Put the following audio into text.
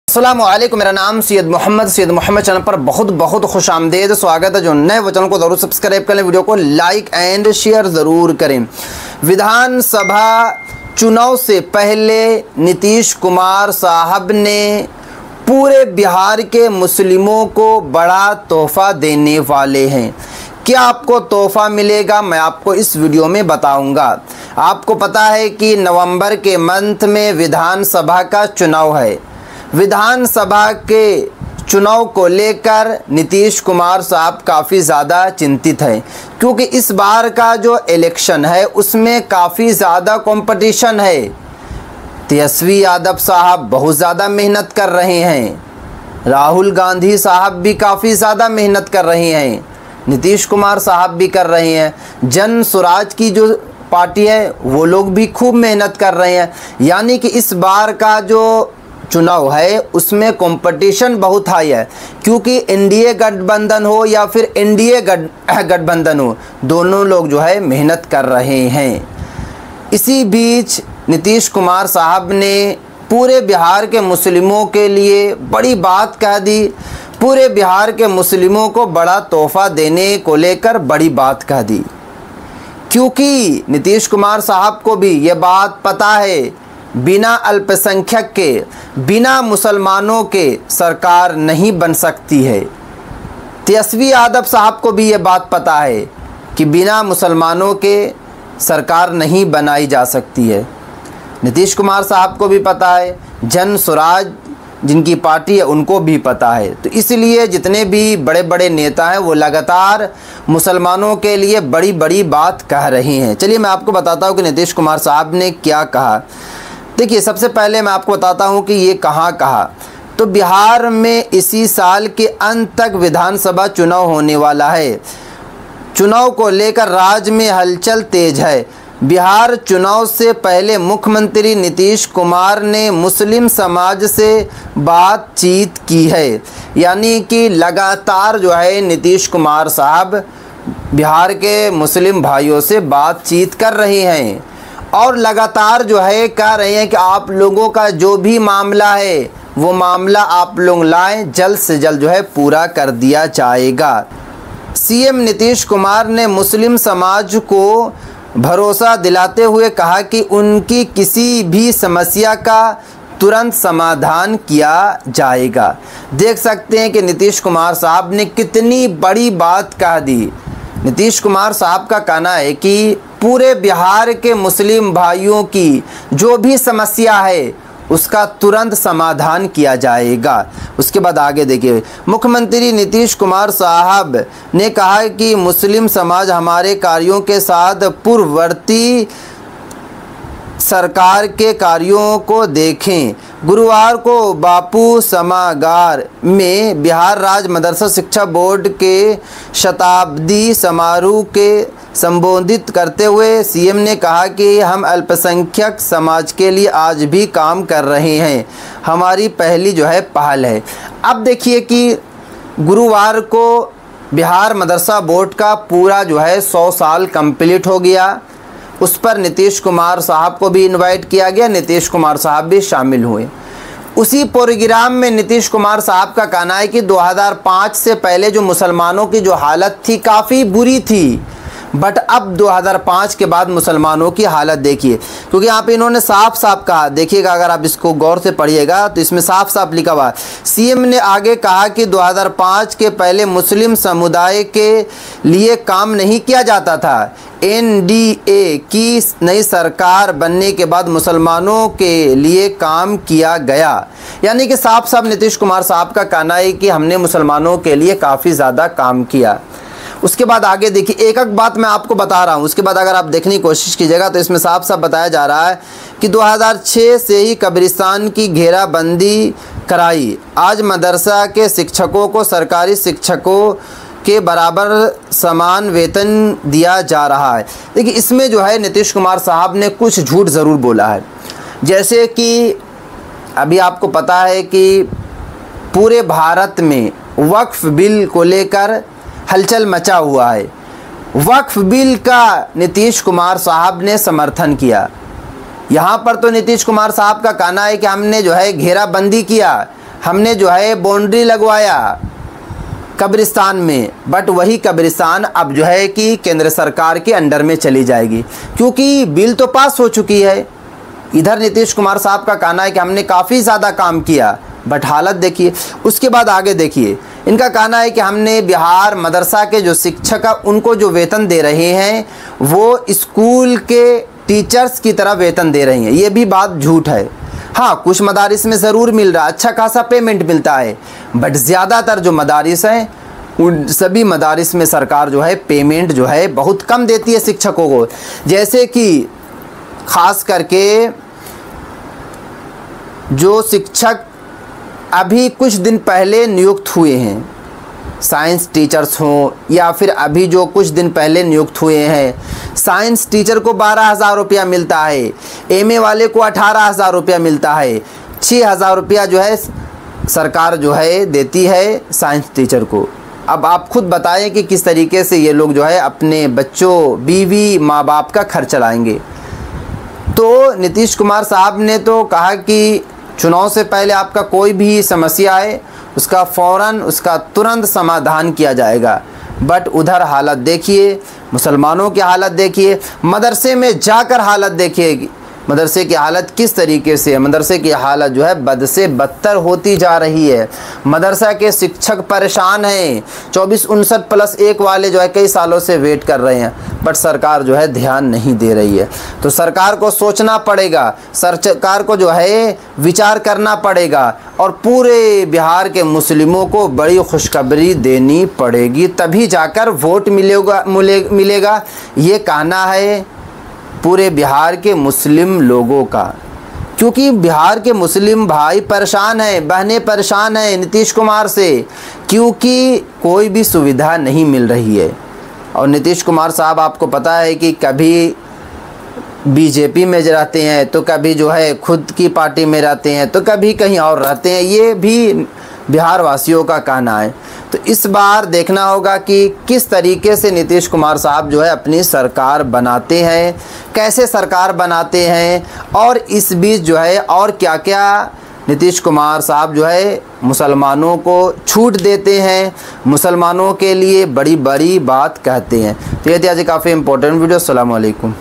अस्सलामुअलैकुम, मेरा नाम सैयद मोहम्मद चैनल पर बहुत बहुत खुश आमदेद स्वागत है। जो नए वो चैनल को ज़रूर सब्सक्राइब करें, वीडियो को लाइक एंड शेयर ज़रूर करें। विधानसभा चुनाव से पहले नीतीश कुमार साहब ने पूरे बिहार के मुस्लिमों को बड़ा तोहफ़ा देने वाले हैं। क्या आपको तोहफ़ा मिलेगा, मैं आपको इस वीडियो में बताऊंगा। आपको पता है कि नवंबर के मंथ में विधानसभा का चुनाव है। विधानसभा के चुनाव को लेकर नीतीश कुमार साहब काफ़ी ज़्यादा चिंतित हैं, क्योंकि इस बार का जो इलेक्शन है उसमें काफ़ी ज़्यादा कंपटीशन है। तेजस्वी यादव साहब बहुत ज़्यादा मेहनत कर रहे हैं, राहुल गांधी साहब भी काफ़ी ज़्यादा मेहनत कर रहे हैं, नीतीश कुमार साहब भी कर रहे हैं, जन स्वराज की जो पार्टी है वो लोग भी खूब मेहनत कर रहे हैं। यानी कि इस बार का जो चुनाव है उसमें कंपटीशन बहुत हाई है, क्योंकि एनडीए गठबंधन हो या फिर एनडीए गठबंधन हो, दोनों लोग जो है मेहनत कर रहे हैं। इसी बीच नीतीश कुमार साहब ने पूरे बिहार के मुस्लिमों के लिए बड़ी बात कह दी। पूरे बिहार के मुस्लिमों को बड़ा तोहफ़ा देने को लेकर बड़ी बात कह दी, क्योंकि नीतीश कुमार साहब को भी ये बात पता है, बिना अल्पसंख्यक के, बिना मुसलमानों के सरकार नहीं बन सकती है। तेजस्वी यादव साहब को भी ये बात पता है कि बिना मुसलमानों के सरकार नहीं बनाई जा सकती है। नीतीश कुमार साहब को भी पता है, जन स्वराज जिनकी पार्टी है उनको भी पता है। तो इसलिए जितने भी बड़े बड़े नेता हैं वो लगातार मुसलमानों के लिए बड़ी बड़ी बात कह रही हैं। चलिए मैं आपको बताता हूँ कि नीतीश कुमार साहब ने क्या कहा। देखिए, सबसे पहले मैं आपको बताता हूँ कि ये कहाँ कहा। तो बिहार में इसी साल के अंत तक विधानसभा चुनाव होने वाला है। चुनाव को लेकर राज्य में हलचल तेज है। बिहार चुनाव से पहले मुख्यमंत्री नीतीश कुमार ने मुस्लिम समाज से बातचीत की है। यानी कि लगातार जो है नीतीश कुमार साहब बिहार के मुस्लिम भाइयों से बातचीत कर रहे हैं और लगातार जो है कह रहे हैं कि आप लोगों का जो भी मामला है वो मामला आप लोग लाएं, जल्द से जल्द जो है पूरा कर दिया जाएगा। सीएम नीतीश कुमार ने मुस्लिम समाज को भरोसा दिलाते हुए कहा कि उनकी किसी भी समस्या का तुरंत समाधान किया जाएगा। देख सकते हैं कि नीतीश कुमार साहब ने कितनी बड़ी बात कह दी। नीतीश कुमार साहब का कहना है कि पूरे बिहार के मुस्लिम भाइयों की जो भी समस्या है उसका तुरंत समाधान किया जाएगा। उसके बाद आगे देखिए, मुख्यमंत्री नीतीश कुमार साहब ने कहा कि मुस्लिम समाज हमारे कार्यों के साथ पूर्ववर्ती सरकार के कार्यों को देखें। गुरुवार को बापू सभागार में बिहार राज्य मदरसा शिक्षा बोर्ड के शताब्दी समारोह के संबोधित करते हुए सीएम ने कहा कि हम अल्पसंख्यक समाज के लिए आज भी काम कर रहे हैं, हमारी पहली जो है पहल है। अब देखिए कि गुरुवार को बिहार मदरसा बोर्ड का पूरा जो है 100 साल कंप्लीट हो गया। उस पर नीतीश कुमार साहब को भी इनवाइट किया गया, नीतीश कुमार साहब भी शामिल हुए। उसी प्रोग्राम में नीतीश कुमार साहब का कहना है कि 2005 से पहले जो मुसलमानों की जो हालत थी काफ़ी बुरी थी, बट अब 2005 के बाद मुसलमानों की हालत देखिए, क्योंकि यहाँ पे इन्होंने साफ साफ कहा। देखिएगा, अगर आप इसको गौर से पढ़िएगा तो इसमें साफ साफ लिखा हुआ है। सीएम ने आगे कहा कि 2005 के पहले मुस्लिम समुदाय के लिए काम नहीं किया जाता था। एनडीए की नई सरकार बनने के बाद मुसलमानों के लिए काम किया गया। यानी कि साफ साफ नीतीश कुमार साहब का कहना है कि हमने मुसलमानों के लिए काफ़ी ज़्यादा काम किया। उसके बाद आगे देखिए, एक एक बात मैं आपको बता रहा हूँ, उसके बाद अगर आप देखने की कोशिश कीजिएगा तो इसमें साफ साफ बताया जा रहा है कि 2006 से ही कब्रिस्तान की घेराबंदी कराई। आज मदरसा के शिक्षकों को सरकारी शिक्षकों के बराबर समान वेतन दिया जा रहा है। देखिए, इसमें जो है नीतीश कुमार साहब ने कुछ झूठ ज़रूर बोला है। जैसे कि अभी आपको पता है कि पूरे भारत में वक्फ बिल को लेकर हलचल मचा हुआ है। वक्फ बिल का नीतीश कुमार साहब ने समर्थन किया। यहाँ पर तो नीतीश कुमार साहब का कहना है कि हमने जो है घेराबंदी किया, हमने जो है बाउंड्री लगवाया कब्रिस्तान में, बट वही कब्रिस्तान अब जो है कि केंद्र सरकार के अंडर में चली जाएगी, क्योंकि बिल तो पास हो चुकी है। इधर नीतीश कुमार साहब का कहना है कि हमने काफ़ी ज़्यादा काम किया, बट हालत देखिए। उसके बाद आगे देखिए, इनका कहना है कि हमने बिहार मदरसा के जो शिक्षक हैं उनको जो वेतन दे रहे हैं वो स्कूल के टीचर्स की तरह वेतन दे रहे हैं। ये भी बात झूठ है। हाँ, कुछ मदारिस में ज़रूर मिल रहा, अच्छा खासा पेमेंट मिलता है, बट ज़्यादातर जो मदारिस हैं उन सभी मदारिस में सरकार जो है पेमेंट जो है बहुत कम देती है शिक्षकों को। जैसे कि ख़ास करके जो शिक्षक अभी कुछ दिन पहले नियुक्त हुए हैं, साइंस टीचर्स हों या फिर अभी जो कुछ दिन पहले नियुक्त हुए हैं, साइंस टीचर को 12,000 रुपया मिलता है, एमए वाले को 18,000 रुपया मिलता है, 6,000 रुपया जो है सरकार जो है देती है साइंस टीचर को। अब आप खुद बताएं कि किस तरीके से ये लोग जो है अपने बच्चों, बीवी, माँ बाप का खर्च चलाएंगे। तो नीतीश कुमार साहब ने तो कहा कि चुनाव से पहले आपका कोई भी समस्या है उसका फ़ौरन, उसका तुरंत समाधान किया जाएगा, बट उधर हालत देखिए, मुसलमानों की हालत देखिए, मदरसे में जाकर हालत देखिए, मदरसे की हालत किस तरीके से है। मदरसे की हालत जो है बद से बदतर होती जा रही है। मदरसा के शिक्षक परेशान हैं, 24-59+1 वाले जो है कई सालों से वेट कर रहे हैं, बट सरकार जो है ध्यान नहीं दे रही है। तो सरकार को सोचना पड़ेगा, सरकार को जो है विचार करना पड़ेगा और पूरे बिहार के मुस्लिमों को बड़ी खुशखबरी देनी पड़ेगी, तभी जाकर वोट मिलेगा। ये कहना है पूरे बिहार के मुस्लिम लोगों का, क्योंकि बिहार के मुस्लिम भाई परेशान हैं, बहनें परेशान हैं नीतीश कुमार से, क्योंकि कोई भी सुविधा नहीं मिल रही है। और नीतीश कुमार साहब आपको पता है कि कभी बीजेपी में रहते हैं, तो कभी जो है खुद की पार्टी में रहते हैं, तो कभी कहीं और रहते हैं। ये भी बिहार वासियों का कहना है। तो इस बार देखना होगा कि किस तरीके से नीतीश कुमार साहब जो है अपनी सरकार बनाते हैं, कैसे सरकार बनाते हैं, और इस बीच जो है और क्या क्या नीतीश कुमार साहब जो है मुसलमानों को छूट देते हैं, मुसलमानों के लिए बड़ी बड़ी बात कहते हैं। तो ये थी आज काफ़ी इंपॉर्टेंट वीडियो। अस्सलाम वालेकुम।